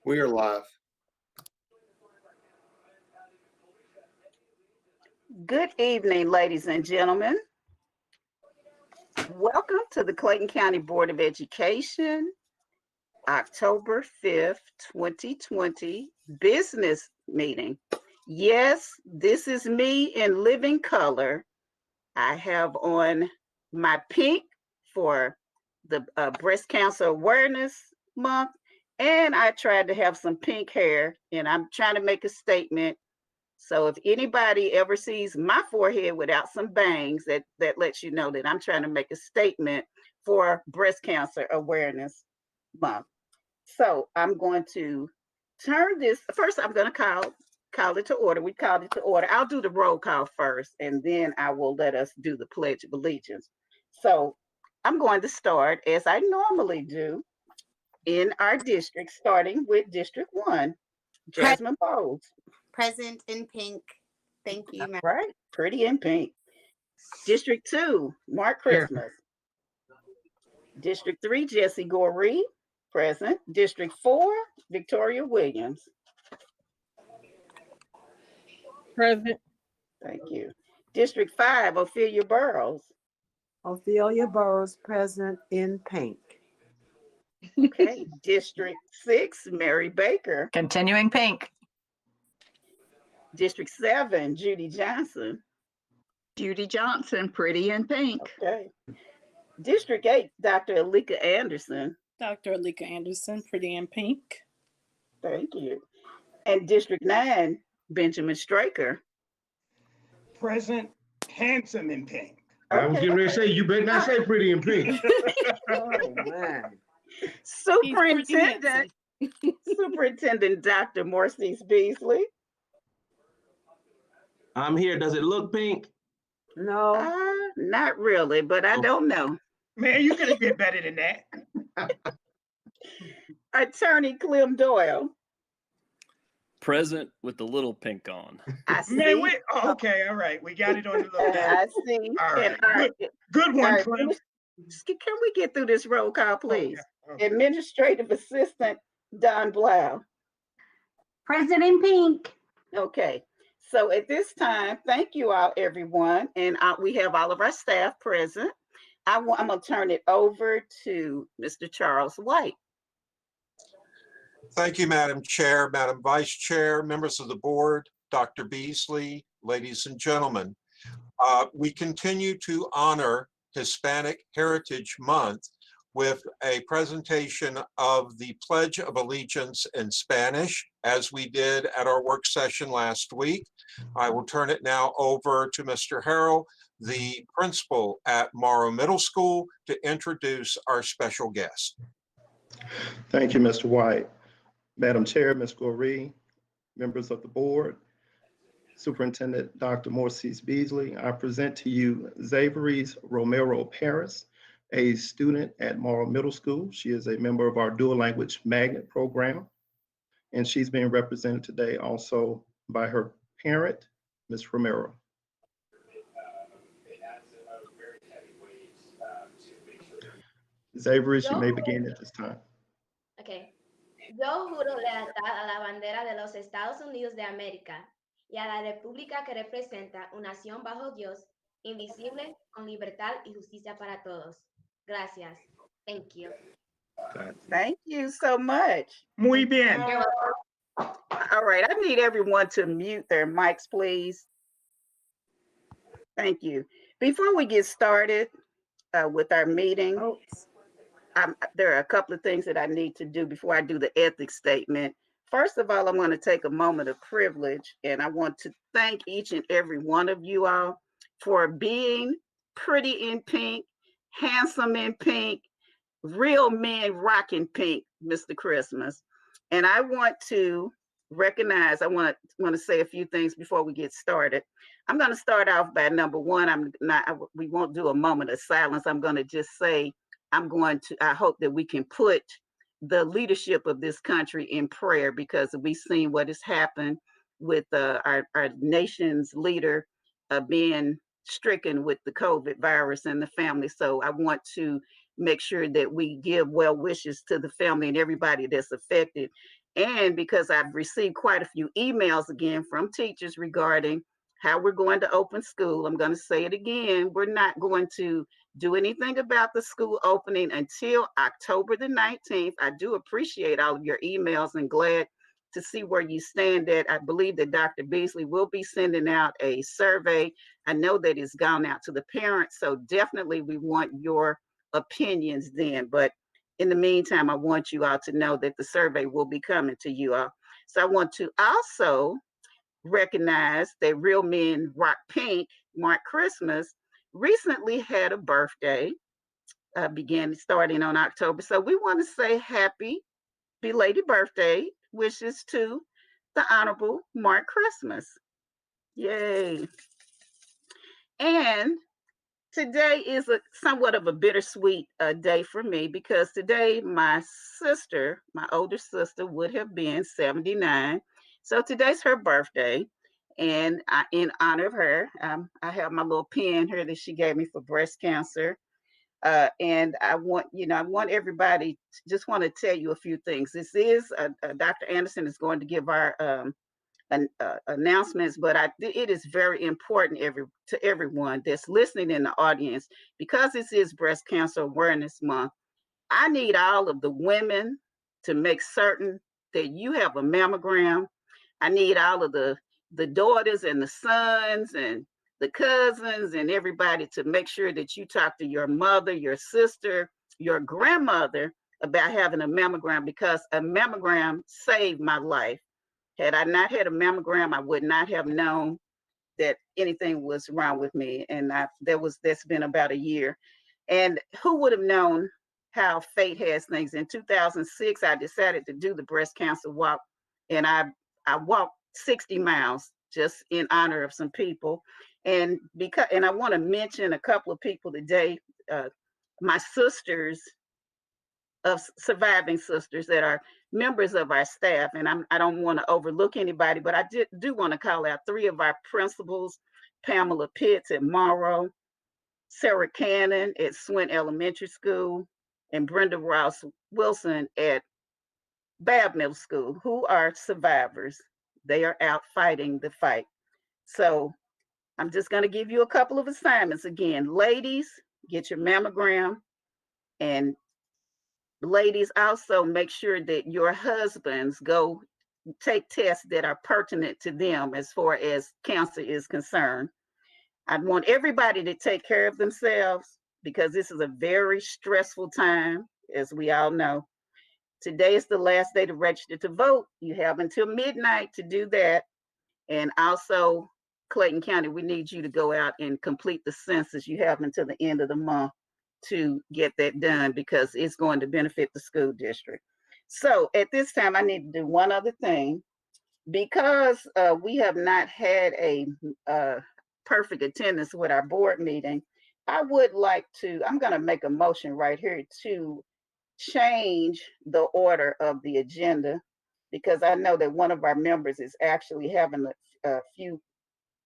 We are live. Good evening, ladies and gentlemen. Welcome to the Clayton County Board of Education, October 5th, 2020 business meeting. Yes, this is me in living color. I have on my pink for the Breast Cancer Awareness Month, and I tried to have some pink hair, and I'm trying to make a statement. So if anybody ever sees my forehead without some bangs, that lets you know that I'm trying to make a statement for Breast Cancer Awareness Month. So I'm going to turn this, first I'm going to call it to order. We called it to order. I'll do the roll call first, and then I will let us do the Pledge of Allegiance. So I'm going to start, as I normally do, in our district, starting with District 1, Jasmine Bowles. Present in pink. Thank you, ma'am. Right, pretty in pink. District 2, Mark Christmas. District 3, Jesse Goree, present. District 4, Victoria Williams. Present. Thank you. District 5, Ophelia Burrows. Ophelia Burrows, present in pink. Okay. District 6, Mary Baker. Continuing pink. District 7, Judy Johnson. Judy Johnson, pretty in pink. Okay. District 8, Dr. Alika Anderson. Dr. Alika Anderson, pretty in pink. Thank you. And District 9, Benjamin Straker. Present, handsome in pink. I was getting ready to say, you better not say pretty in pink. Oh, man. Superintendent Dr. Morsees Beasley. I'm here. Does it look pink? No. Not really, but I don't know. Man, you could have did better than that. Attorney Clem Doyle. Present with the little pink on. I see. Man, okay, all right. We got it on the little down. I see. All right. And Good one, our Clem. Can we get through this roll call, please? Okay. Administrative Assistant Don Blau. Present in pink. Okay. So at this time, thank you all, everyone. And we have all of our staff present. I'm going to turn it over to Mr. Charles White. Thank you, Madam Chair, Madam Vice Chair, members of the board, Dr. Beasley, ladies and gentlemen. We continue to honor Hispanic Heritage Month with a presentation of the Pledge of Allegiance in Spanish, as we did at our work session last week. I will turn it now over to Mr. Harrell, the principal at Morrow Middle School, to introduce our special guest. Thank you, Mr. White. Madam Chair, Ms. Goree, members of the board, Superintendent Dr. Morsees Beasley, I present to you Zaveries Romero Paris, a student at Morrow Middle School. She is a member of our dual language magnet program, and she's being represented today also by her parent, Ms. Romero. Zaveries, you may begin at this time. Okay. Yo juro lealtad a la bandera de los Estados Unidos de América y a la república que representa una nación bajo Dios, invisible, con libertad y justicia para todos. Gracias. Thank you. Thank you so much. Muy bien. All right, I need everyone to mute their mics, please. Thank you. Before we get started with our meeting, there are a couple of things that I need to do before I do the ethics statement. First of all, I'm going to take a moment of privilege, and I want to thank each and every one of you all for being pretty in pink, handsome in pink, real men rocking pink, Mr. Christmas. And I want to recognize, I want to say a few things before we get started. I'm going to start off by number one. We won't do a moment of silence. I'm going to just say, I hope that we can put the leadership of this country in prayer, because we've seen what has happened with our nation's leader being stricken with the COVID virus and the family. So I want to make sure that we give well wishes to the family and everybody that's affected. And because I've received quite a few emails again from teachers regarding how we're going to open school, I'm going to say it again. We're not going to do anything about the school opening until October the 19th. I do appreciate all of your emails and glad to see where you stand at. I believe that Dr. Beasley will be sending out a survey. I know that it's gone out to the parents, so definitely we want your opinions then. But in the meantime, I want you all to know that the survey will be coming to you all. So I want to also recognize that Real Men Rock Pink, Mark Christmas, recently had a birthday, starting on October. So we want to say happy belated birthday wishes to the Honorable Mark Christmas. Yay. And today is somewhat of a bittersweet day for me because today my older sister would have been 79. So today's her birthday. And in honor of her, I have my little pen here that she gave me for breast cancer. And I want everybody, just want to tell you a few things. This is Dr. Anderson is going to give our announcements, but it is very important to everyone that's listening in the audience, because this is Breast Cancer Awareness Month. I need all of the women to make certain that you have a mammogram. I need all of the daughters and the sons and the cousins and everybody to make sure that you talk to your mother, your sister, your grandmother about having a mammogram, because a mammogram saved my life. Had I not had a mammogram, I would not have known that anything was wrong with me. And that's been about a year. And who would have known how fate has things? In 2006, I decided to do the breast cancer walk, and I walked 60 miles just in honor of some people. And I want to mention a couple of people today, my sisters, of surviving sisters that are members of our staff. And I don't want to overlook anybody, but I do want to call out 3 of our principals: Pamela Pitts at Morrow, Sarah Cannon at Swint Elementary School, and Brenda Ross Wilson at Babb Middle School, who are survivors. They are out fighting the fight. So I'm just going to give you a couple of assignments again. Ladies, get your mammogram. And ladies, also make sure that your husbands go take tests that are pertinent to them as far as cancer is concerned. I want everybody to take care of themselves, because this is a very stressful time, as we all know. Today is the last day to register to vote. You have until midnight to do that. And also, Clayton County, we need you to go out and complete the census. You have until the end of the month to get that done, because it's going to benefit the school district. So at this time, I need to do one other thing. Because we have not had a perfect attendance with our board meeting, I'm going to make a motion right here to change the order of the agenda, because I know that one of our members is actually having a few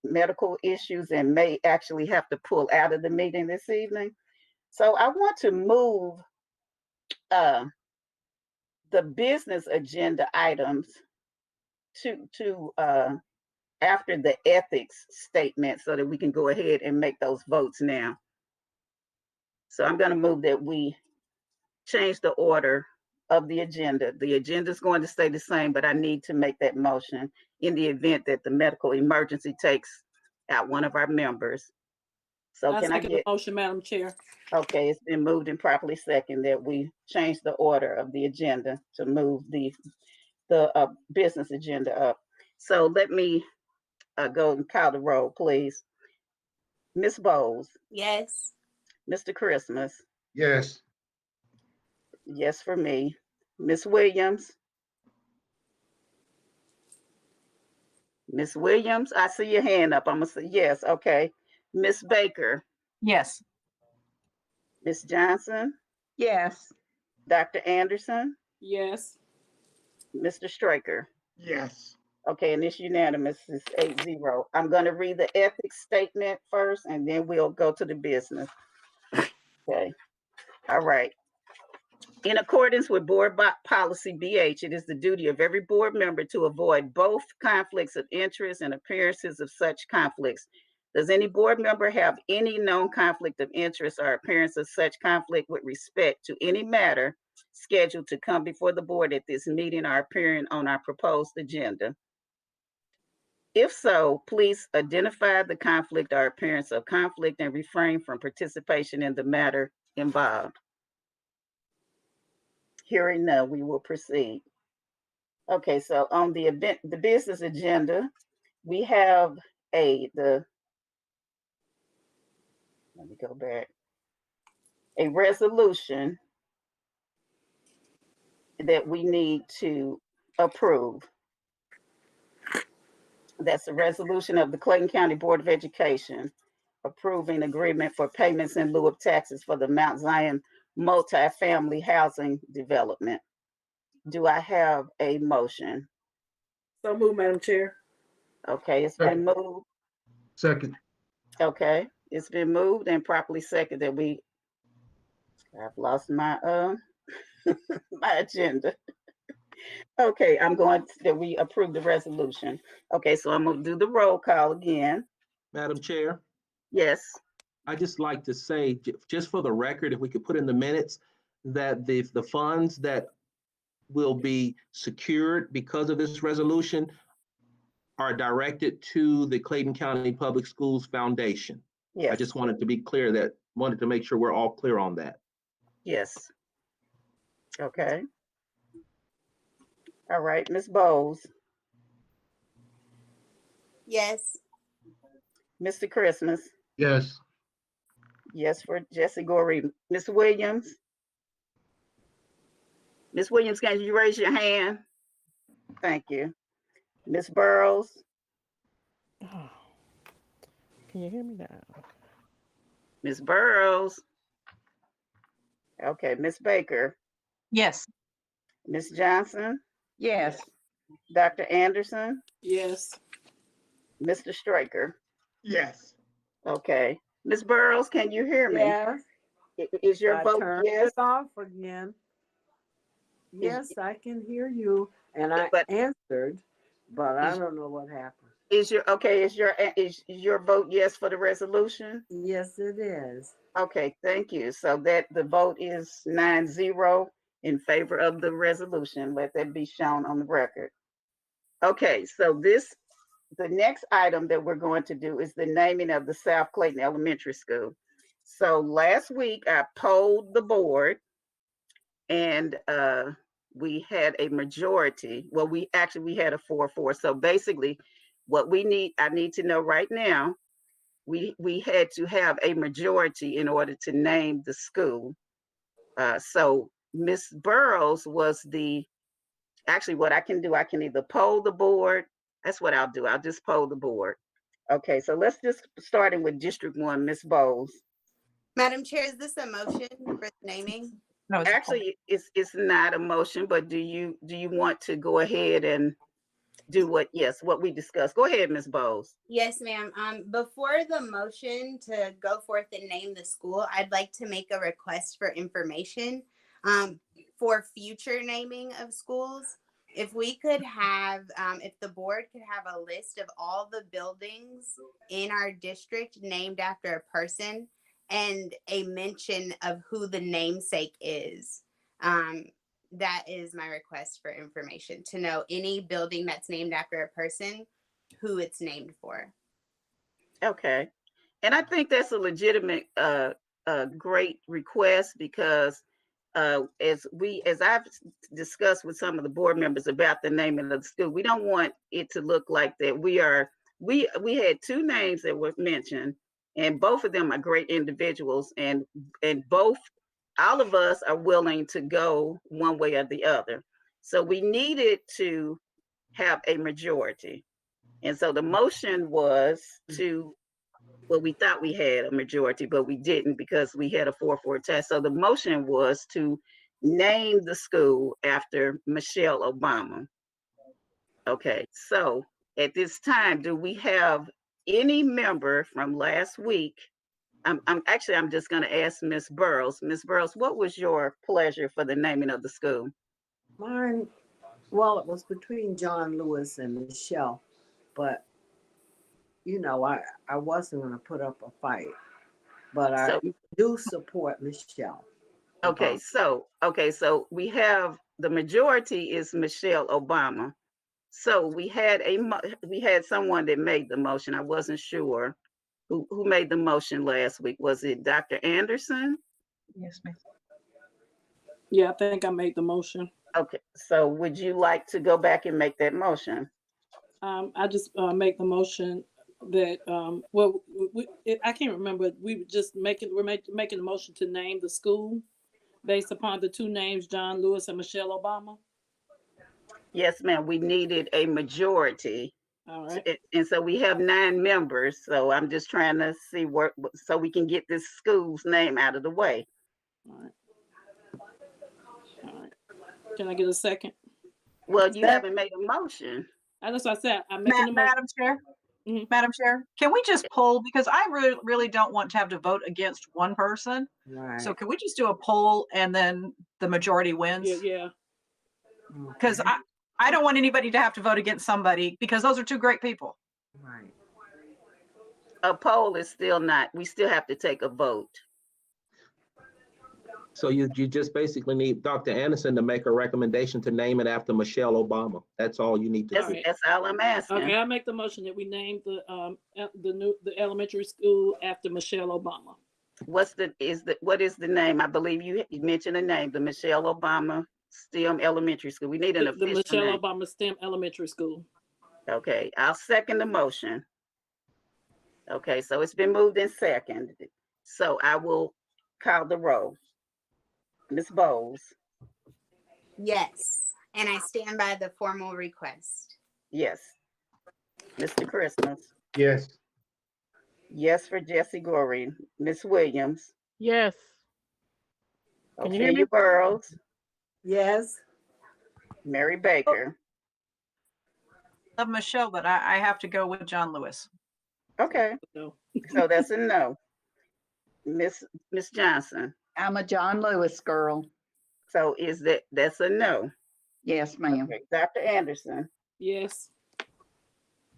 medical issues and may actually have to pull out of the meeting this evening. So I want to move the business agenda items to after the ethics statement, so that we can go ahead and make those votes now. So I'm going to move that we change the order of the agenda. The agenda is going to stay the same, but I need to make that motion in the event that the medical emergency takes out one of our members. So I can I second get the motion, Madam Chair. Okay, it's been moved and properly second that we change the order of the agenda to move the business agenda up. So let me go and call the roll, please. Ms. Bowles, Yes. Mr. Christmas, Yes. yes for me. Ms. Williams, Ms. Williams, I see your hand up. I'm gonna say yes. Okay. Ms. Baker, Yes. Ms. Johnson, Yes. Dr. Anderson, Yes. Mr. Straker. Yes. Okay, and it's unanimous, it's 8-0. I'm gonna read the ethics statement first, and then we'll go to the business. Okay, all right. In accordance with Board Policy BH, it is the duty of every board member to avoid both conflicts of interest and appearances of such conflicts. Does any board member have any known conflict of interest or appearance of such conflict with respect to any matter scheduled to come before the board at this meeting or appearing on our proposed agenda? If so, please identify the conflict or appearance of conflict and refrain from participation in the matter involved. Hearing none, we will proceed. Okay, so on the business agenda, we have let me go back, a resolution that we need to approve. That's a resolution of the Clayton County Board of Education approving agreement for payments in lieu of taxes for the Mount Zion multifamily housing development. Do I have a motion? So moved, Madam Chair. Okay, it's been moved. Second. Okay, it's been moved and properly seconded. I've lost my my agenda. Okay, I'm going that we approve the resolution. Okay, so I'm gonna do the roll call again. Madam Chair, Yes. I just like to say, just for the record, if we could put in the minutes that the funds that will be secured because of this resolution are directed to the Clayton County Public Schools Foundation. Yes. I just wanted to be clear wanted to make sure we're all clear on that. Yes. Okay. All right, Ms. Bowles, Yes. Mr. Christmas. Yes. Yes for Jesse Gorey. Ms. Williams. Ms. Williams, can you raise your hand? Thank you. Ms. Burrows. Oh, can you hear me now? Ms. Burrows. Okay, Ms. Baker. Yes. Ms. Johnson. Yes. Dr. Anderson. Yes. Mr. Straker. Yes. Okay. Ms. Burrows, can you hear me? Yes. Is your I vote turned yes? it off again. Yes, I can hear you, and I But- answered, but I don't know what happened. Is your vote yes for the resolution? Yes, it is. Okay, thank you. So that the vote is 9-0 in favor of the resolution. Let that be shown on the record. Okay, so the next item that we're going to do is the naming of the South Clayton Elementary School. So last week I polled the board and we had a majority. Well, we had a 4-4. So basically what I need to know right now, we had to have a majority in order to name the school. So Ms. Burrows was actually what I can do, I can either poll the board. That's what I'll do. I'll just poll the board. Okay, so let's just starting with District 1, Ms. Bowles. Madam Chair, is this a motion for the naming? No, it's Actually, it's not a motion, but do you want to go ahead and do what we discussed? Go ahead, Ms. Bowles. Yes, ma'am. Before the motion to go forth and name the school, I'd like to make a request for information for future naming of schools. If we could have, if the board could have a list of all the buildings in our district named after a person and a mention of who the namesake is. That is my request for information, to know any building that's named after a person, who it's named for. Okay. And I think that's a legitimate, great request because as I've discussed with some of the board members about the naming of the school, we don't want it to look like that we had two names that were mentioned, and both of them are great individuals, and all of us are willing to go one way or the other. So we needed to have a majority. And so the motion was we thought we had a majority, but we didn't because we had a 4-4 test. So the motion was to name the school after Michelle Obama. Okay, so at this time, do we have any member from last week I'm just going to ask Miss Burrows. Miss Burrows, what was your pleasure for the naming of the school? Mine, well, it was between John Lewis and Michelle, but I wasn't going to put up a fight, but I So, do support Michelle. okay, so we have the majority is Michelle Obama. So we had someone that made the motion. I wasn't sure who made the motion last week. Was it Dr. Anderson? Yes, ma'am. Yeah, I think I made the motion. Okay, so would you like to go back and make that motion? I just make the motion that well, I can't remember. We're making the motion to name the school based upon the two names, John Lewis and Michelle Obama. Yes, ma'am. We needed a majority. All right. And so we have 9 members. So I'm just trying to see so we can get this school's name out of the way. All right. All right. Can I get a second? Well, you haven't made a motion. That's what I said. I'm making the motion. Madam Chair, Mhm. Madam Chair, can we just poll, because I really don't want to have to vote against one person. Right. So can we just do a poll and then the majority wins? Yeah. Because I don't want anybody to have to vote against somebody, because those are two great people. Right. A poll is still not, we still have to take a vote. So you just basically need Dr. Anderson to make a recommendation to name it after Michelle Obama. That's all you need to do. That's all I'm asking. Okay, I'll make the motion that we name the elementary school after Michelle Obama. What is the name? I believe you mentioned the name, the Michelle Obama STEM Elementary School. We need an The official Michelle name. Obama STEM Elementary School. Okay, I'll second the motion. Okay, so it's been moved and seconded. So I will call the roll. Ms. Bowles? Yes, and I stand by the formal request. Yes. Mr. Christmas? Yes. Yes for Jesse Gorey. Ms. Williams? Yes. Can you hear Okay, me? Burrows? Yes. Mary Baker? Love Michelle, but I have to go with John Lewis. Okay, No. so that's a no. Miss Johnson? I'm a John Lewis girl. So that's a no? Yes, ma'am. Okay, Dr. Anderson? Yes.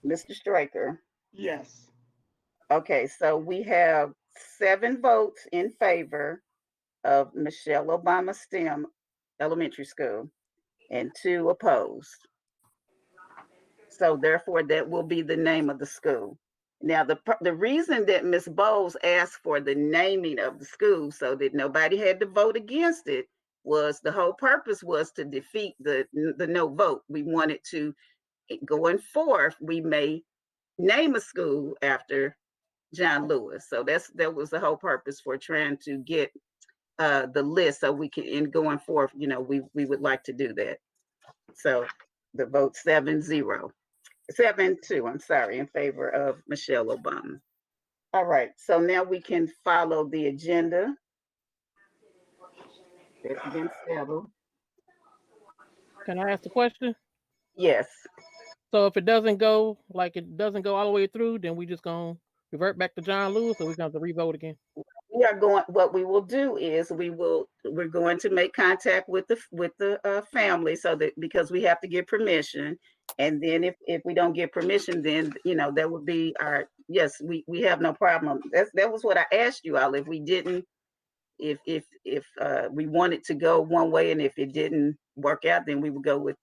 Mr. Straker? Yes. Okay, so we have 7 votes in favor of Michelle Obama STEM Elementary School and 2 opposed. So therefore, that will be the name of the school. Now, the reason that Ms. Bowles asked for the naming of the school so that nobody had to vote against it was the whole purpose was to defeat the no vote. We wanted to, going forth, we may name a school after John Lewis. So that was the whole purpose for trying to get the list so we can, in going forth, we would like to do that. So the vote 7-2, I'm sorry, in favor of Michelle Obama. All right, so now we can follow the agenda. That's been settled. Can I ask a question? Yes. So if it doesn't go all the way through, then we just gonna revert back to John Lewis, or we gonna have to revote again? What we will do is we're going to make contact with the family so that, because we have to get permission. And then if we don't get permission, then, that would be yes, we have no problem. That was what I asked you all. If we didn't, if we wanted to go one way and if it didn't work out, then we would go with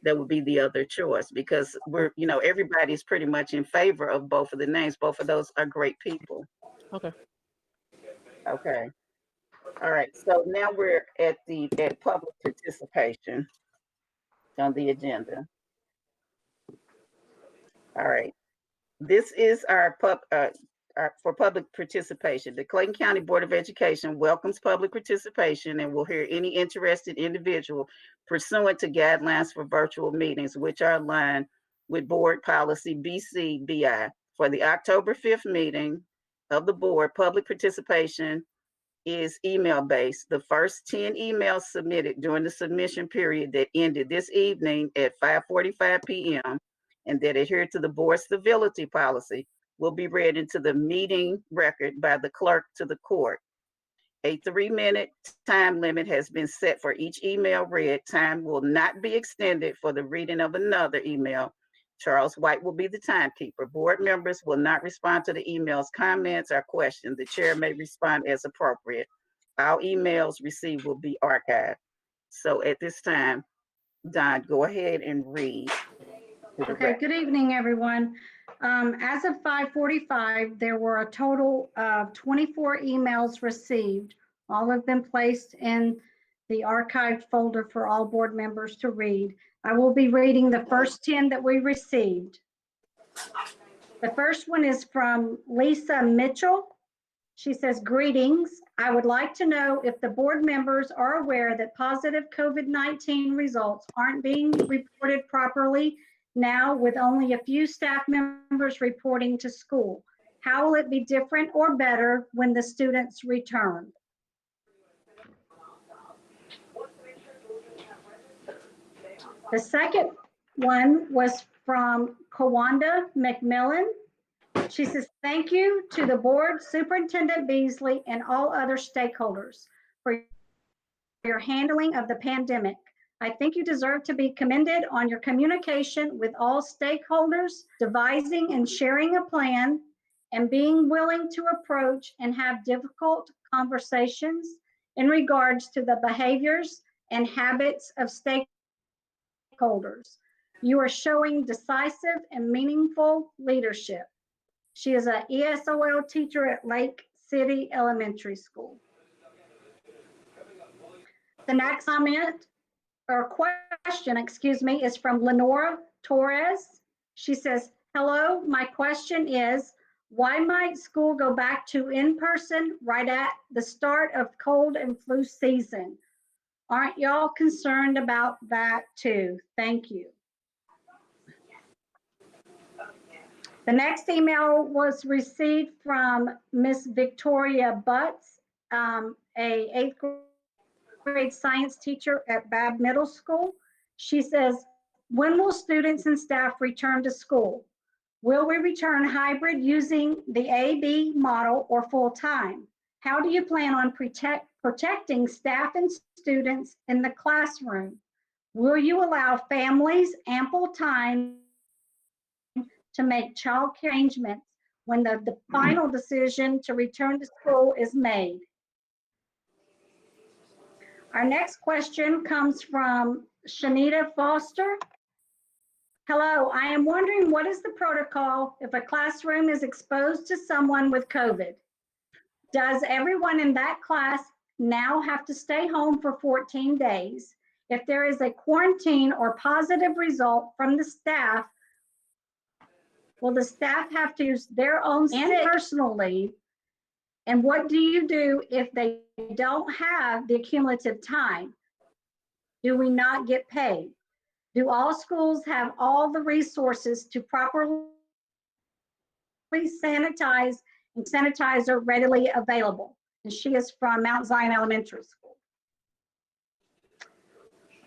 that would be the other choice, because everybody's pretty much in favor of both of the names. Both of those are great people. Okay. Okay. All right. So now we're at public participation on the agenda. All right. This is our for public participation. The Clayton County Board of Education welcomes public participation and will hear any interested individual pursuant to guidelines for virtual meetings, which are aligned with board policy BCBI. For the October 5th meeting of the board, public participation is email-based. The first 10 emails submitted during the submission period that ended this evening at 5:45 p.m. and that adhere to the board civility policy will be read into the meeting record by the clerk to the court. A 3-minute time limit has been set for each email read. Time will not be extended for the reading of another email. Charles White will be the timekeeper. Board members will not respond to the emails, comments, or questions. The chair may respond as appropriate. All emails received will be archived. So at this time, Don, go ahead and read. Okay, good evening, everyone. As of 5:45, there were a total of 24 emails received, all of them placed in the archived folder for all board members to read. I will be reading the first 10 that we received. The first one is from Lisa Mitchell. She says, greetings. I would like to know if the board members are aware that positive COVID-19 results aren't being reported properly now with only a few staff members reporting to school. How will it be different or better when the students return? The second one was from Kawanda McMillan. She says, thank you to the board, Superintendent Beasley, and all other stakeholders for your handling of the pandemic. I think you deserve to be commended on your communication with all stakeholders, devising and sharing a plan, and being willing to approach and have difficult conversations in regards to the behaviors and habits of stakeholders. You are showing decisive and meaningful leadership. She is an ESOL teacher at Lake City Elementary School. The next comment or question, excuse me, is from Lenora Torres. She says, hello, my question is, why might school go back to in-person right at the start of cold and flu season? Aren't y'all concerned about that too? Thank you. The next email was received from Miss Victoria Butts, a 8th grade science teacher at Babb Middle School. She says, when will students and staff return to school? Will we return hybrid using the AB model or full-time? How do you plan on protecting staff and students in the classroom? Will you allow families ample time to make child care arrangements when the final decision to return to school is made? Our next question comes from Shanita Foster. Hello, I am wondering what is the protocol if a classroom is exposed to someone with COVID? Does everyone in that class now have to stay home for 14 days? If there is a quarantine or positive result from the staff, will the staff have to use their own and personal leave? And what do you do if they don't have the cumulative time? Do we not get paid? Do all schools have all the resources to properly sanitize and sanitizer readily available? And she is from Mount Zion Elementary School.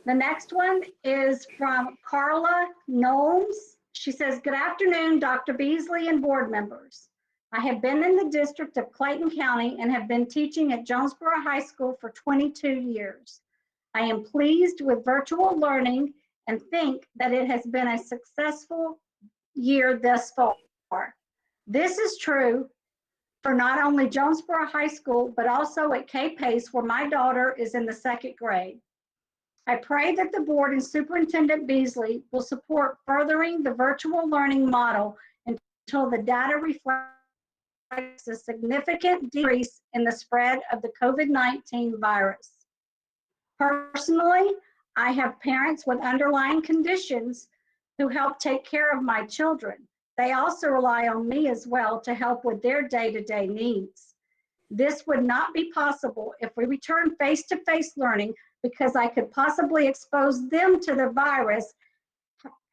The next one is from Carla Knowles. She says, good afternoon, Dr. Beasley and board members. I have been in the district of Clayton County and have been teaching at Jonesboro High School for 22 years. I am pleased with virtual learning and think that it has been a successful year thus far. This is true for not only Jonesboro High School, but also at K-Pace, where my daughter is in the 2nd grade. I pray that the board and Superintendent Beasley will support furthering the virtual learning model until the data reflects a significant decrease in the spread of the COVID-19 virus. Personally, I have parents with underlying conditions who help take care of my children. They also rely on me as well to help with their day-to-day needs. This would not be possible if we return face-to-face learning because I could possibly expose them to the virus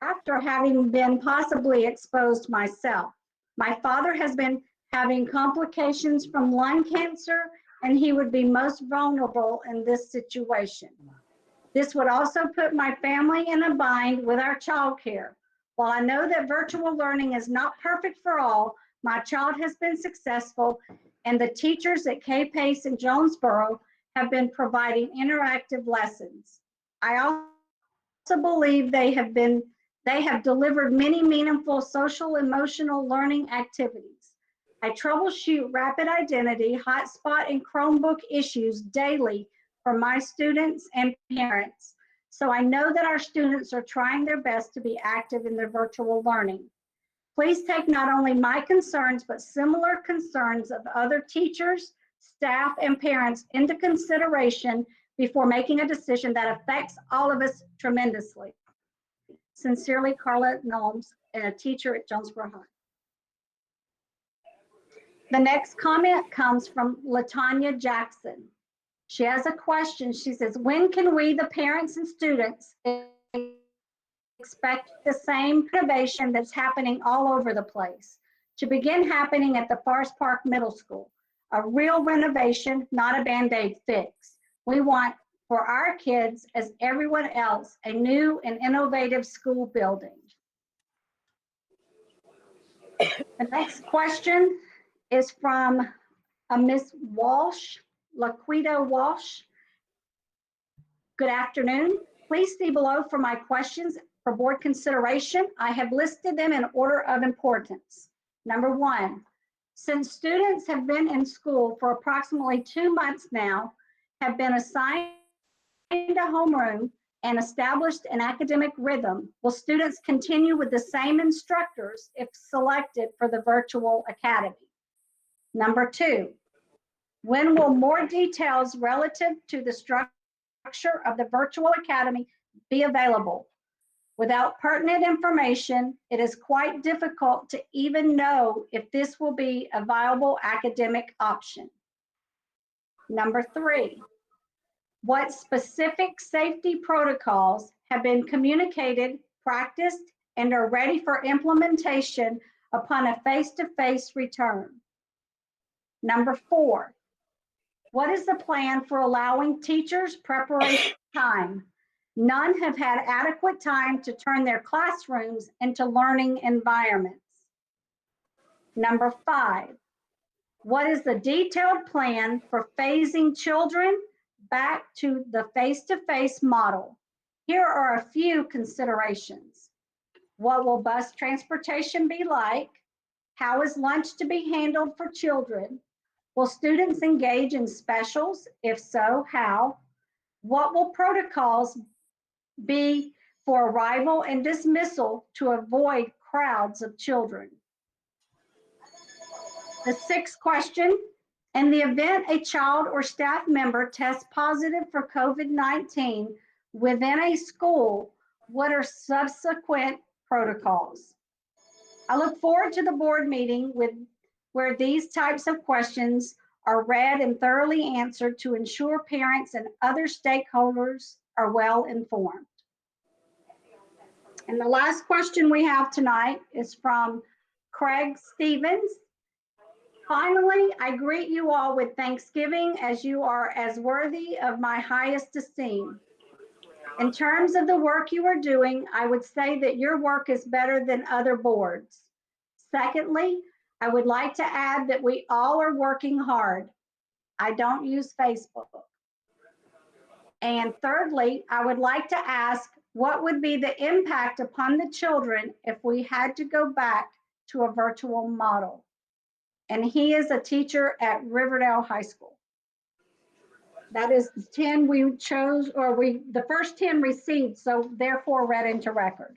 after having been possibly exposed myself. My father has been having complications from lung cancer, and he would be most vulnerable in this situation. This would also put my family in a bind with our child care. While I know that virtual learning is not perfect for all, My child has been successful, and the teachers at K-Pace in Jonesboro have been providing interactive lessons. I also believe they have delivered many meaningful social emotional learning activities. I troubleshoot rapid identity, hotspot, and Chromebook issues daily for my students and parents. So I know that our students are trying their best to be active in their virtual learning. Please take not only my concerns, but similar concerns of other teachers, staff, and parents into consideration before making a decision that affects all of us tremendously. Sincerely, Carla Gnomes, a teacher at Jonesboro High. The next comment comes from LaTanya Jackson. She has a question. She says, when can we, the parents and students, expect the same innovation that's happening all over the place to begin happening at the Forest Park Middle School? A real renovation, not a Band-Aid fix. We want, for our kids, as everyone else, a new and innovative school building. The next question is from Miss Walsh, Laquita Walsh. Good afternoon. Please see below for my questions for board consideration. I have listed them in order of importance. Number one, since students have been in school for approximately 2 months now, have been assigned a homeroom and established an academic rhythm, will students continue with the same instructors if selected for the virtual academy? Number two, when will more details relative to the structure of the virtual academy be available? Without pertinent information, it is quite difficult to even know if this will be a viable academic option. Number three, what specific safety protocols have been communicated, practiced, and are ready for implementation upon a face-to-face return? Number four, what is the plan for allowing teachers preparation time? None have had adequate time to turn their classrooms into learning environments. Number five, what is the detailed plan for phasing children back to the face-to-face model? Here are a few considerations. What will bus transportation be like? How is lunch to be handled for children? Will students engage in specials? If so, how? What will protocols be for arrival and dismissal to avoid crowds of children? The sixth question, in the event a child or staff member tests positive for COVID-19 within a school, what are subsequent protocols? I look forward to the board meeting where these types of questions are read and thoroughly answered to ensure parents and other stakeholders are well informed. And the last question we have tonight is from Craig Stevens. Finally, I greet you all with thanksgiving, as you are as worthy of my highest esteem. In terms of the work you are doing, I would say that your work is better than other boards. Secondly, I would like to add that we all are working hard. I don't use Facebook. And thirdly, I would like to ask, what would be the impact upon the children if we had to go back to a virtual model? And he is a teacher at Riverdale High School. That is the 10 we chose, or the first 10 received, so therefore read into record.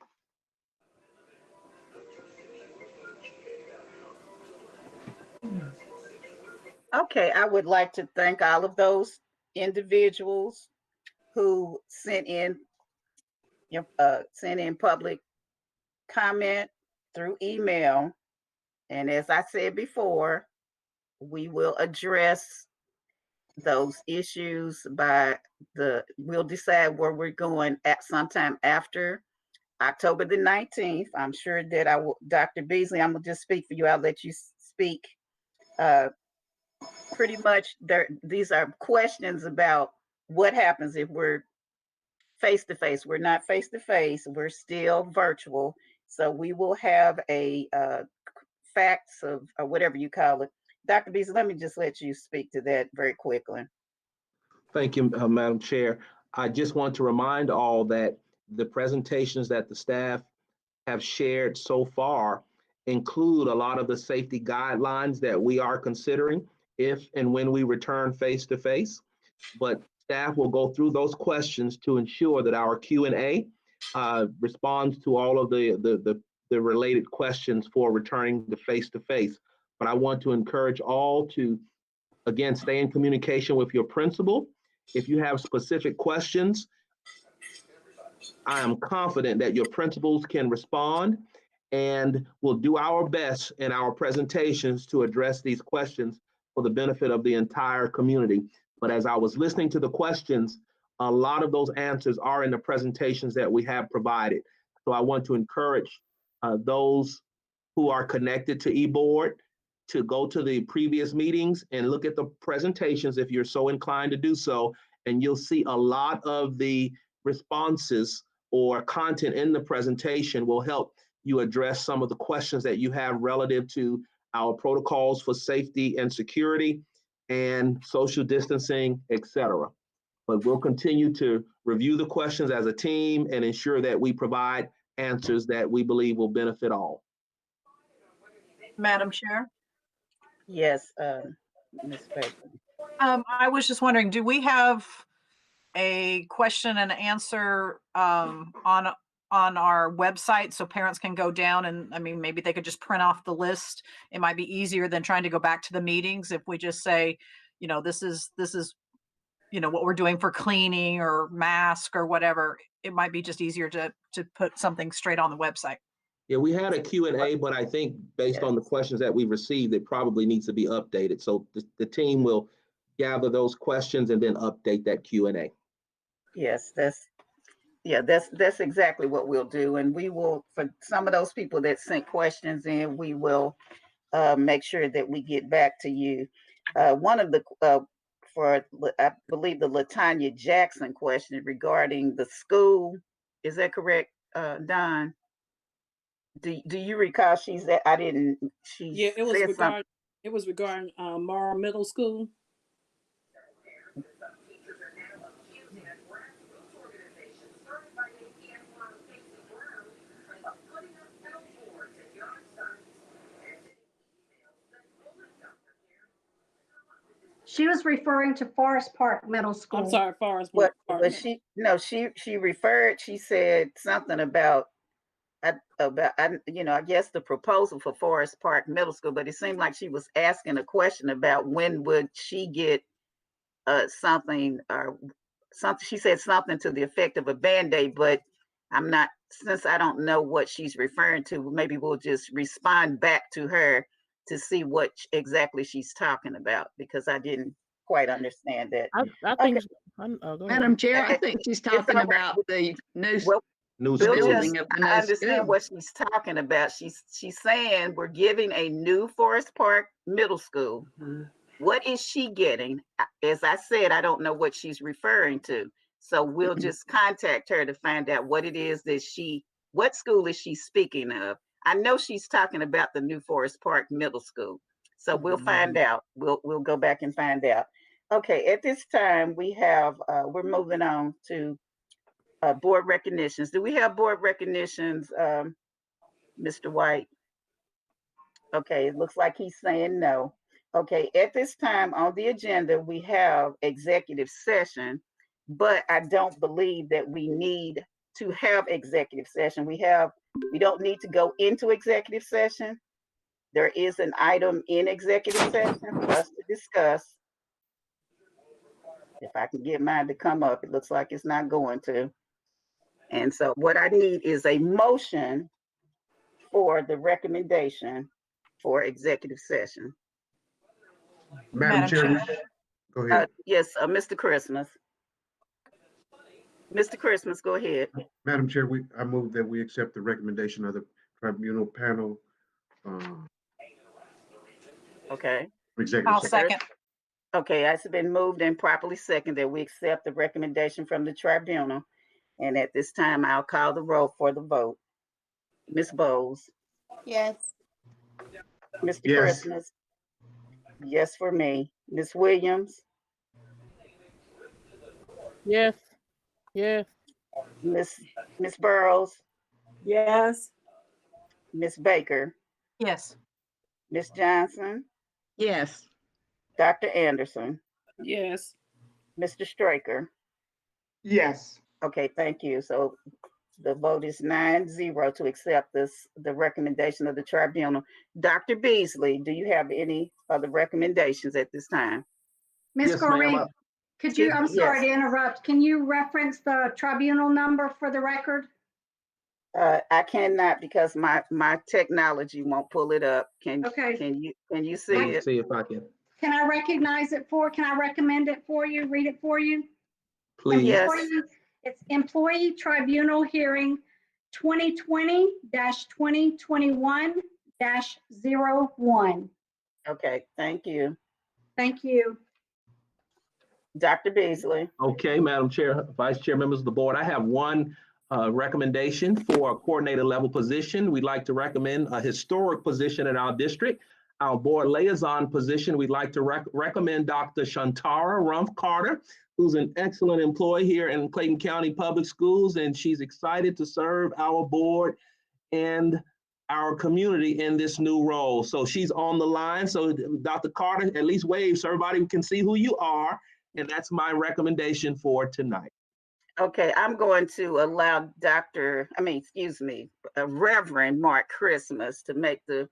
Okay, I would like to thank all of those individuals who sent in public comment through email. And as I said before, we will address those issues we'll decide where we're going at sometime after October the 19th. I'm sure that Dr. Beasley, I'm gonna just speak for you. I'll let you speak. Pretty much these are questions about what happens if we're face-to-face. We're not face-to-face, we're still virtual. So we will have a facts of, or whatever you call it. Dr. Beasley, let me just let you speak to that very quickly. Thank you, Madam Chair. I just want to remind all that the presentations that the staff have shared so far include a lot of the safety guidelines that we are considering if and when we return face to face. But staff will go through those questions to ensure that our Q&A responds to all of the related questions for returning to face to face. But I want to encourage all to, again, stay in communication with your principal. If you have specific questions, I am confident that your principals can respond, and we'll do our best in our presentations to address these questions for the benefit of the entire community. But as I was listening to the questions, a lot of those answers are in the presentations that we have provided. So I want to encourage those who are connected to eBoard to go to the previous meetings and look at the presentations if you're so inclined to do so, and you'll see a lot of the responses or content in the presentation will help you address some of the questions that you have relative to our protocols for safety and security and social distancing, etc. But we'll continue to review the questions as a team and ensure that we provide answers that we believe will benefit all. Madam Chair. Yes, Ms. Baker. I was just wondering, do we have a question and answer on our website so parents can go down and, I mean, maybe they could just print off the list. It might be easier than trying to go back to the meetings if we just say, you know, this is, you know, what we're doing for cleaning or mask or whatever. It might be just easier to put something straight on the website. Yeah, we had a Q&A, but I think based on the questions that we received, it probably needs to be updated. So the team will gather those questions and then update that Q&A. Yes, that's exactly what we'll do. And we will, for some of those people that sent questions in, we will make sure that we get back to you. One of the, for I believe the LaTanya Jackson question regarding the school, is that correct, Don? Do you recall she's that I didn't? She Yeah, it was said regarding something. it was regarding Morrow Middle School. She was referring to Forest Park Middle School. I'm sorry, Forest What Park. was she? No, she referred. She said something about you know, I guess the proposal for Forest Park Middle School, but it seemed like she was asking a question about when would she get something or something. She said something to the effect of a Band-Aid, but I'm not, since I don't know what she's referring to, maybe we'll just respond back to her to see what exactly she's talking about, because I didn't quite understand that. I think, Okay. go ahead. Madam Chair, I think she's It's all talking right. about the new Well, New We'll school. building just, of the I new understand school. what she's talking about. She's saying we're giving a new Forest Park Middle School. What is she getting? As I said, I don't know what she's referring to. So we'll just contact her to find out what it is that what school is she speaking of? I know she's talking about the new Forest Park Middle School. So we'll find out. We'll go back and find out. Okay, at this time we have, we're moving on to board recognitions. Do we have board recognitions, Mr. White? Okay, it looks like he's saying no. Okay, at this time on the agenda, we have executive session, but I don't believe that we need to have executive session. We don't need to go into executive session. There is an item in executive session for us to discuss. If I can get mine to come up, it looks like it's not going to. And so what I need is a motion for the recommendation for executive session. Madam Chair. Go ahead. Yes, Mr. Christmas. Mr. Christmas, go ahead. Madam Chair, I move that we accept the recommendation of the tribunal panel. Okay. Executive I'll session. second. Okay, it's been moved and properly seconded that we accept the recommendation from the tribunal. And at this time, I'll call the roll for the vote. Ms. Bowles, Yes. Mr. Yes. Christmas? Yes for me. Ms. Williams? Yes. Yes. Miss Burrows? Yes. Miss Baker? Yes. Miss Johnson? Yes. Dr. Anderson? Yes. Mr. Straker? Yes. Okay, thank you. So the vote is 9-0 to accept the recommendation of the tribunal. Dr. Beasley, do you have any other recommendations at this time? Ms. Yes, ma'am. Goree, could you, I'm sorry Yes. to interrupt, can you reference the tribunal number for the record? I cannot because my technology won't pull it up. Okay. Can you Let see me it? see if I can. Can I recommend it for you, read it for you? Please. Yes. It's Employee Tribunal Hearing 2020-2021-01. Okay, thank you. Thank you. Dr. Beasley. Okay, Madam Chair, Vice Chair, members of the board, I have one recommendation for a coordinator level position. We'd like to recommend a historic position in our district. Our board liaison position, we'd like to recommend Dr. Shantara Rumpf Carter, who's an excellent employee here in Clayton County Public Schools, and she's excited to serve our board and our community in this new role. So she's on the line. So Dr. Carter, at least wave so everybody can see who you are. And that's my recommendation for tonight. Okay, I'm going to allow Reverend Mark Christmas to make the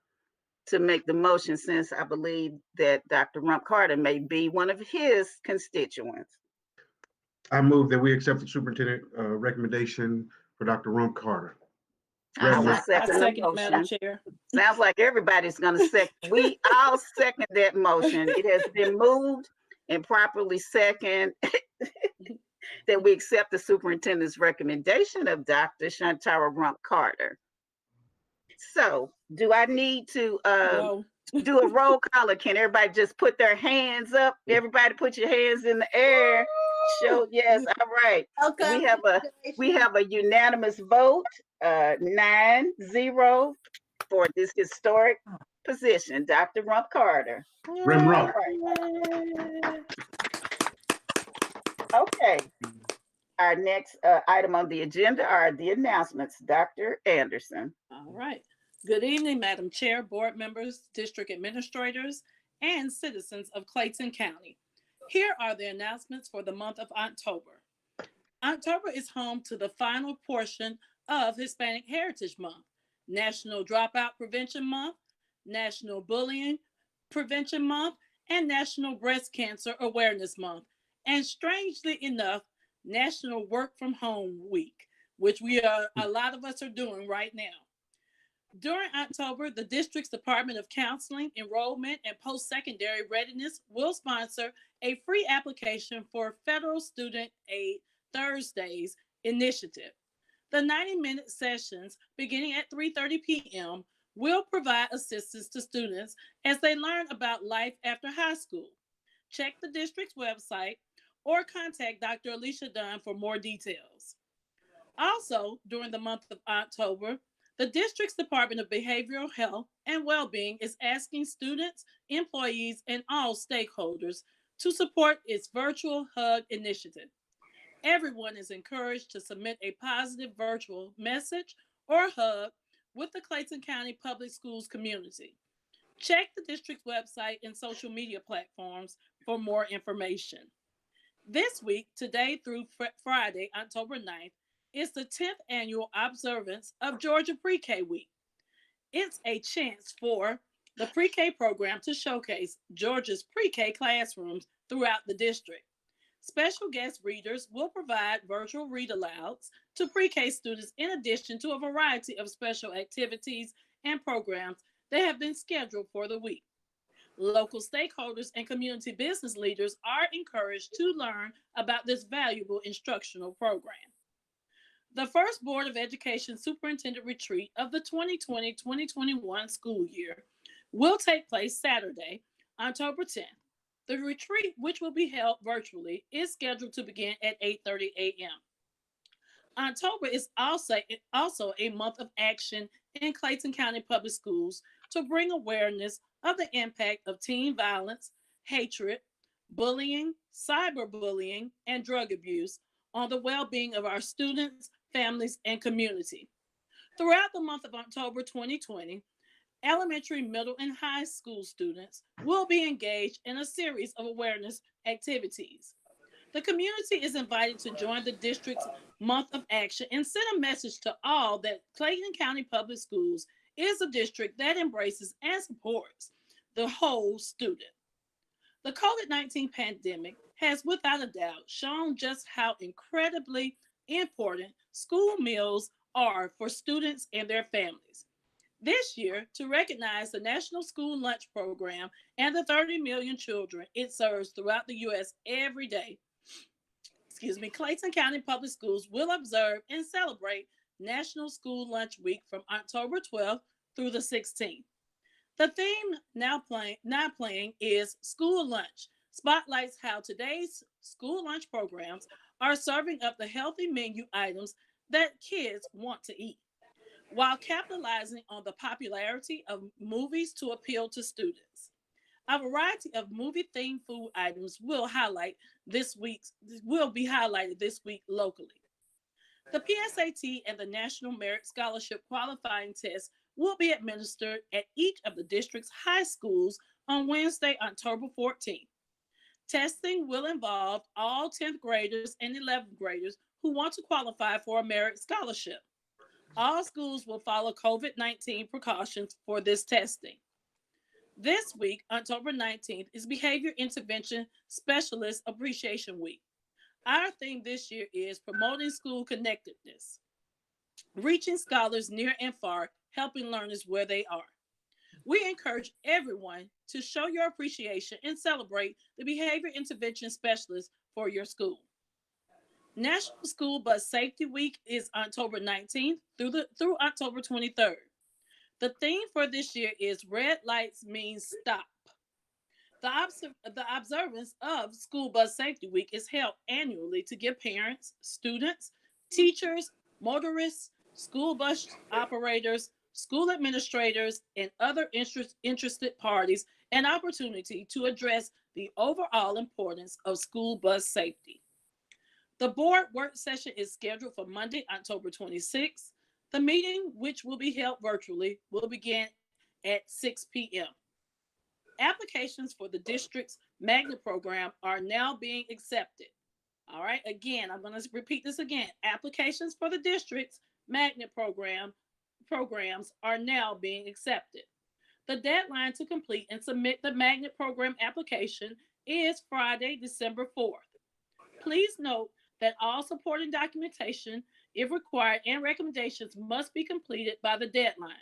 motion, since I believe that Dr. Rump Carter may be one of his constituents. I move that we accept the superintendent recommendation for Dr. Rump Carter. I will Reverend. second the Second, Madam motion. Chair. Sounds like everybody's going to second. We all second that motion. It has been moved and properly second that we accept the superintendent's recommendation of Dr. Shantara Rump Carter. So, do I need to No. do a roll call, or can everybody just put their hands up? Everybody put your hands in the air. Show yes. All right. Welcome. We have a unanimous vote, 9-0 for this historic position, Dr. Rump Carter. Rem Rump. Okay. Our next item on the agenda are the announcements. Dr. Anderson. All right. Good evening, Madam Chair, board members, district administrators, and citizens of Clayton County. Here are the announcements for the month of October. October is home to the final portion of Hispanic Heritage Month, National Dropout Prevention Month, National Bullying Prevention Month, and National Breast Cancer Awareness Month. And strangely enough, National Work from Home Week, which a lot of us are doing right now. During October, the district's Department of Counseling, Enrollment, and Post-Secondary Readiness will sponsor a free application for Federal Student Aid Thursdays initiative. The 90-minute sessions, beginning at 3:30 p.m., will provide assistance to students as they learn about life after high school. Check the district's website or contact Dr. Alicia Dunn for more details. Also, during the month of October, the district's Department of Behavioral Health and Wellbeing is asking students, employees, and all stakeholders to support its virtual hug initiative. Everyone is encouraged to submit a positive virtual message or hug with the Clayton County Public Schools community. Check the district's website and social media platforms for more information. This week, today through Friday, October 9th, is the 10th annual observance of Georgia Pre-K Week. It's a chance for the pre-K program to showcase Georgia's pre-K classrooms throughout the district. Special guest readers will provide virtual read-alouds to pre-K students in addition to a variety of special activities and programs that have been scheduled for the week. Local stakeholders and community business leaders are encouraged to learn about this valuable instructional program. The first Board of Education Superintendent Retreat of the 2020-2021 school year will take place Saturday, October 10th. The retreat, which will be held virtually, is scheduled to begin at 8:30 a.m. October is also a month of action in Clayton County Public Schools, to bring awareness of the impact of teen violence, hatred, bullying, cyberbullying, and drug abuse on the well-being of our students, families, and community. Throughout the month of October 2020, elementary, middle, and high school students will be engaged in a series of awareness activities. The community is invited to join the district's month of action and send a message to all that Clayton County Public Schools is a district that embraces and supports the whole student. The COVID-19 pandemic has without a doubt shown just how incredibly important school meals are for students and their families. This year, to recognize the National School Lunch Program and the 30 million children it serves throughout the U.S. every day, Clayton County Public Schools will observe and celebrate National School Lunch Week from October 12th through the 16th. The theme now playing is School Lunch, spotlights how today's school lunch programs are serving up the healthy menu items that kids want to eat, while capitalizing on the popularity of movies to appeal to students. A variety of movie-themed food items will be highlighted this week locally. The PSAT and the National Merit Scholarship qualifying test will be administered at each of the district's high schools on Wednesday, October 14th. Testing will involve all 10th graders and 11th graders who want to qualify for a merit scholarship. All schools will follow COVID-19 precautions for this testing. This week, October 19th, is Behavior Intervention Specialist Appreciation Week. Our theme this year is Promoting School Connectedness, reaching scholars near and far, helping learners where they are. We encourage everyone to show your appreciation and celebrate the Behavior Intervention Specialist for your school. National School Bus Safety Week is October 19th through October 23rd. The theme for this year is Red Lights Means Stop. The observance of School Bus Safety Week is held annually to give parents, students, teachers, motorists, school bus operators, school administrators, and other interested parties an opportunity to address the overall importance of school bus safety. The board work session is scheduled for Monday, October 26th. The meeting, which will be held virtually, will begin at 6 p.m. Applications for the district's magnet program are now being accepted. All right, again, I'm going to repeat this again. Applications for the district's magnet programs are now being accepted. The deadline to complete and submit the magnet program application is Friday, December 4th. Please note that all supporting documentation, if required, and recommendations must be completed by the deadline.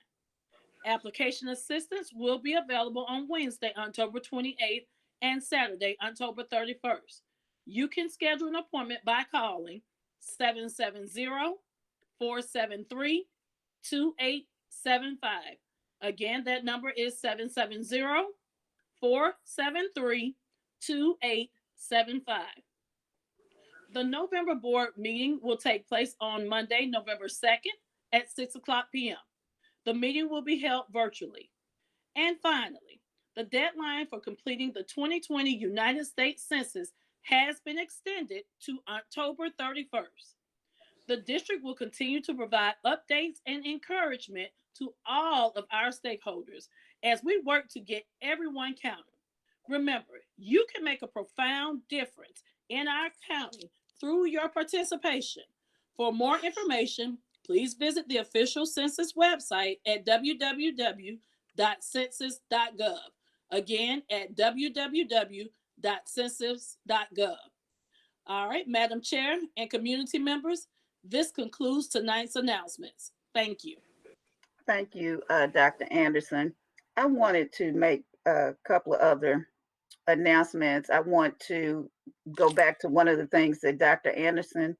Application assistance will be available on Wednesday, October 28th, and Saturday, October 31st. You can schedule an appointment by calling 770-473-2875. Again, that number is 770-473-2875. The November board meeting will take place on Monday, November 2nd at 6 o'clock p.m. The meeting will be held virtually. And finally, the deadline for completing the 2020 United States Census has been extended to October 31st. The district will continue to provide updates and encouragement to all of our stakeholders as we work to get everyone counted. Remember, you can make a profound difference in our county through your participation. For more information, please visit the official census website at www.census.gov. Again, at www.census.gov. All right, Madam Chair and community members, this concludes tonight's announcements. Thank you. Thank you, Dr. Anderson. I wanted to make a couple of other announcements. I want to go back to one of the things that Dr. Anderson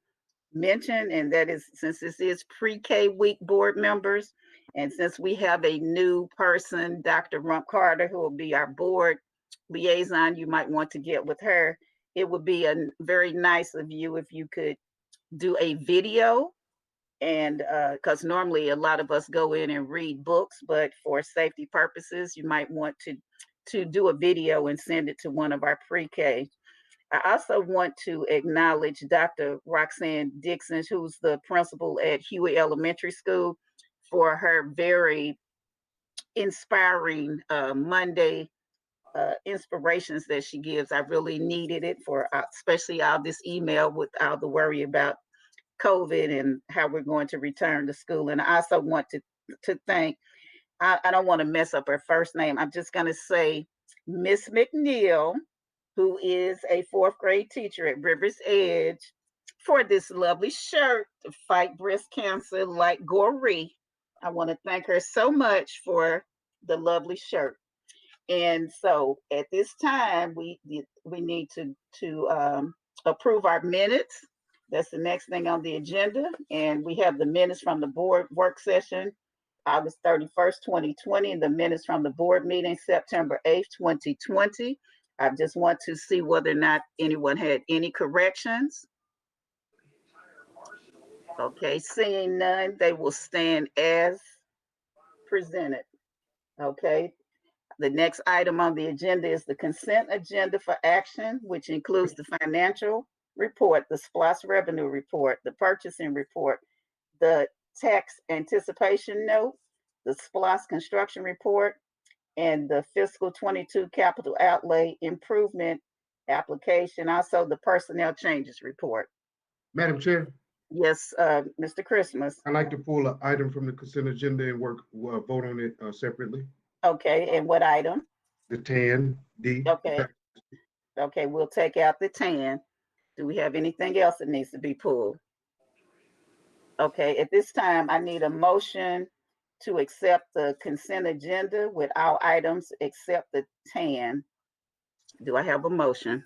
mentioned, and that is, since this is pre-K week board members, and since we have a new person, Dr. Rump Carter, who will be our board liaison, you might want to get with her. It would be very nice of you if you could do a video And because normally a lot of us go in and read books, but for safety purposes, you might want to do a video and send it to one of our pre-K. I also want to acknowledge Dr. Roxanne Dixon, who's the principal at Huey Elementary School, for her very inspiring Monday inspirations that she gives. I really needed it for especially all this email with all the worry about COVID and how we're going to return to school. And I also want to thank, I don't want to mess up her first name. I'm just going to say Miss McNeil, who is a 4th grade teacher at Rivers Edge, for this lovely shirt to fight breast cancer like Goree. I want to thank her so much for the lovely shirt. And so at this time, we need to approve our minutes. That's the next thing on the agenda. And we have the minutes from the board work session, August 31st, 2020, and the minutes from the board meeting, September 8th, 2020. I just want to see whether or not anyone had any corrections. Okay, seeing none, they will stand as presented. Okay. The next item on the agenda is the consent agenda for action, which includes the financial report, the SPLOST revenue report, the purchasing report, the tax anticipation note, the SPLOST construction report, and the fiscal 22 capital outlay improvement application, also the personnel changes report. Madam Chair, Yes, Mr. Christmas. I'd like to pull an item from the consent agenda and vote on it separately. Okay, and what item? The 10D. Okay. Okay, we'll take out the 10. Do we have anything else that needs to be pulled? Okay, at this time, I need a motion to accept the consent agenda with all items except the 10. Do I have a motion?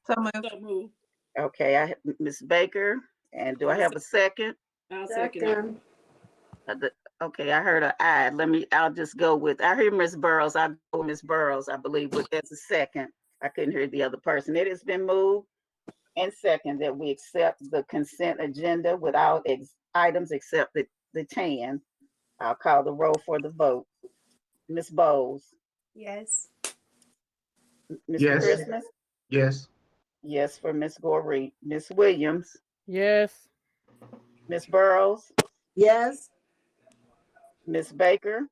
So moved. So moved. Okay, Ms. Baker, and do I have a second? I'll second it. Okay, I heard an aye. I'll just go with, I hear Ms. Burrows. I'll go with Ms. Burrows, I believe, but that's a second. I couldn't hear the other person. It has been moved and second that we accept the consent agenda without items except the 10. I'll call the roll for the vote. Ms. Bowles. Yes. Mr. Yes. Christmas? Yes. Yes for Ms. Goree. Ms. Williams? Yes. Ms. Burrows? Yes. Ms. Baker?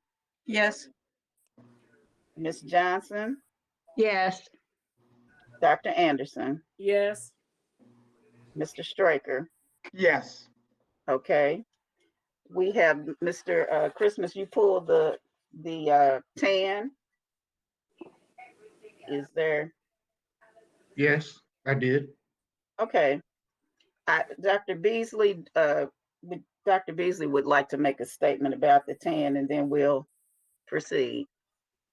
Yes. Ms. Johnson? Yes. Dr. Anderson? Yes. Mr. Straker? Yes. Okay. We have Mr. Christmas, you pulled the 10. Is there? Yes, I did. Okay. Dr. Beasley, Dr. Beasley would like to make a statement about the 10 and then we'll proceed.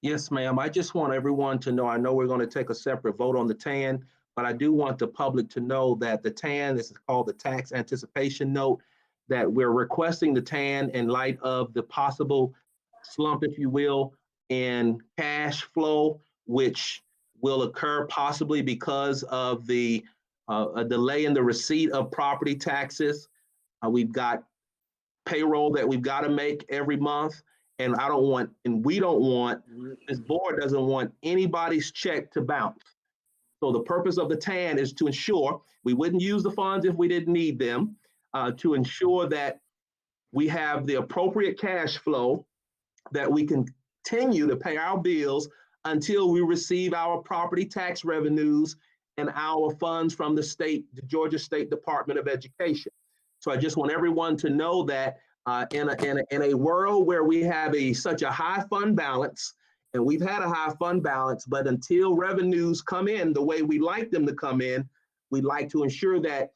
Yes, ma'am. I just want everyone to know, I know we're going to take a separate vote on the TAN, but I do want the public to know that the TAN, this is called the tax anticipation note, that we're requesting the TAN in light of the possible slump, if you will, in cash flow, which will occur possibly because of a delay in the receipt of property taxes. We've got payroll that we've got to make every month. And we don't want, this board doesn't want anybody's check to bounce. So the purpose of the TAN is to ensure we wouldn't use the funds if we didn't need them, to ensure that we have the appropriate cash flow, that we can continue to pay our bills until we receive our property tax revenues and our funds from the Georgia State Department of Education. So I just want everyone to know that in a world where we have such a high fund balance, and we've had a high fund balance, but until revenues come in the way we like them to come in, we'd like to ensure that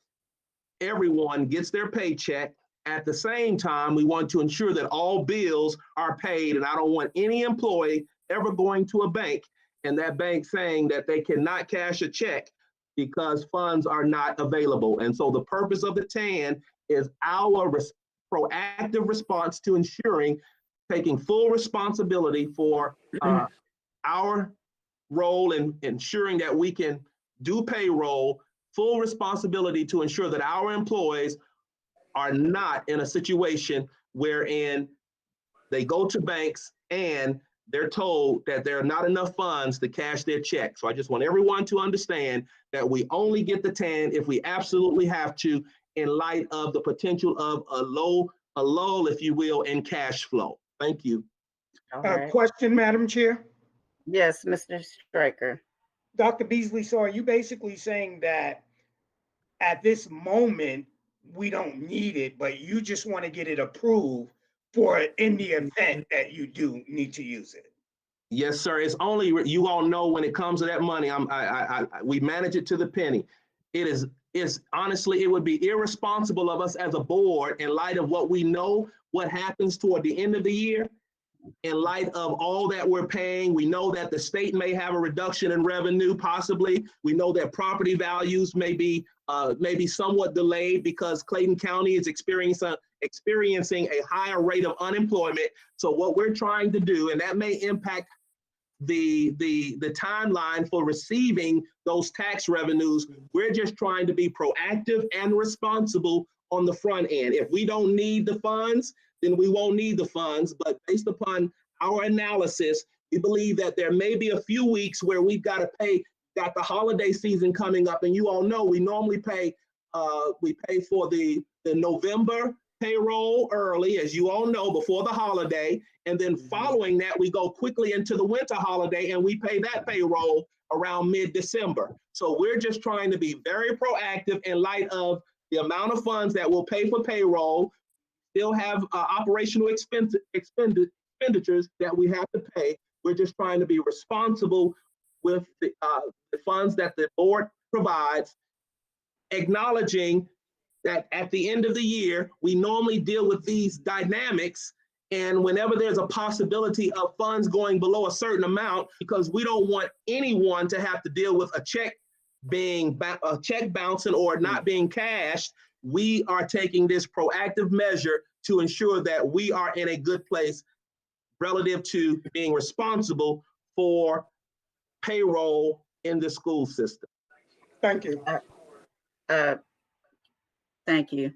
everyone gets their paycheck. At the same time, we want to ensure that all bills are paid, and I don't want any employee ever going to a bank and that bank saying that they cannot cash a check because funds are not available. And so the purpose of the TAN is our proactive response to ensuring, taking full responsibility for our role in ensuring that we can do payroll, full responsibility to ensure that our employees are not in a situation wherein they go to banks and they're told that there are not enough funds to cash their check. So I just want everyone to understand that we only get the TAN if we absolutely have to, in light of the potential of a lull, if you will, in cash flow. Thank you. All right. Question, Madam Chair. Yes, Mr. Striker. Dr. Beasley, so are you basically saying that at this moment, we don't need it, but you just want to get it approved for in the event that you do need to use it? Yes, sir. It's only, you all know when it comes to that money, we manage it to the penny. It's honestly, it would be irresponsible of us as a board in light of what we know, what happens toward the end of the year. In light of all that we're paying, we know that the state may have a reduction in revenue, possibly. We know that property values may be somewhat delayed because Clayton County is experiencing a higher rate of unemployment. So what we're trying to do, and that may impact the timeline for receiving those tax revenues, we're just trying to be proactive and responsible on the front end. If we don't need the funds, then we won't need the funds. But based upon our analysis, we believe that there may be a few weeks where we've got to pay, got the holiday season coming up. And you all know we normally pay, we pay for the November payroll early, as you all know, before the holiday. And then following that, we go quickly into the winter holiday and we pay that payroll around mid-December. So we're just trying to be very proactive in light of the amount of funds that we'll pay for payroll. Still have operational expenditures that we have to pay. We're just trying to be responsible with the funds that the board provides, acknowledging that at the end of the year, we normally deal with these dynamics. And whenever there's a possibility of funds going below a certain amount, because we don't want anyone to have to deal with a check bouncing or not being cashed, we are taking this proactive measure to ensure that we are in a good place relative to being responsible for payroll in the school system. Thank you. Thank you.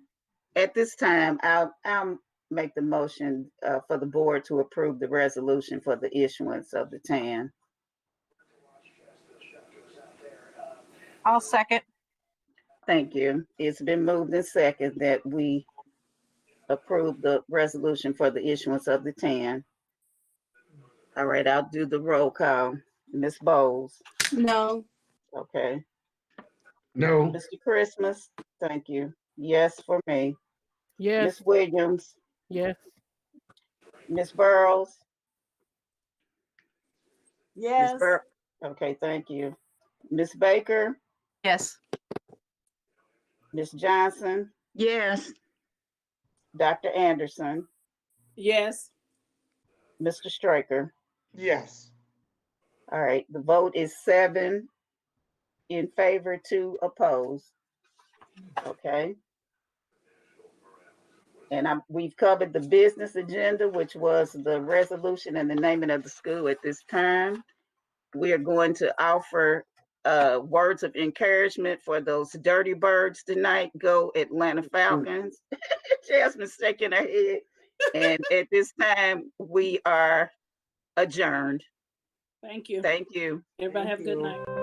At this time, I'll make the motion for the board to approve the resolution for the issuance of the TAN. I'll second. Thank you. It's been moved and second that we approve the resolution for the issuance of the TAN. All right, I'll do the roll call. Ms. Bowles. No. Okay. No. Mr. Christmas, thank you. Yes for me. Yes. Ms. Williams. Yes. Ms. Burrows. Yes. Okay, thank you. Ms. Baker. Yes. Ms. Johnson. Yes. Dr. Anderson. Yes. Mr. Striker. Yes. All right, the vote is 7 in favor, 2 opposed. Okay. And we've covered the business agenda, which was the resolution and the naming of the school at this time. We are going to offer words of encouragement for those dirty birds tonight. Go Atlanta Falcons. Jasmine's shaking her head. And at this time, we are adjourned. Thank you. Thank you. Everybody have a good night.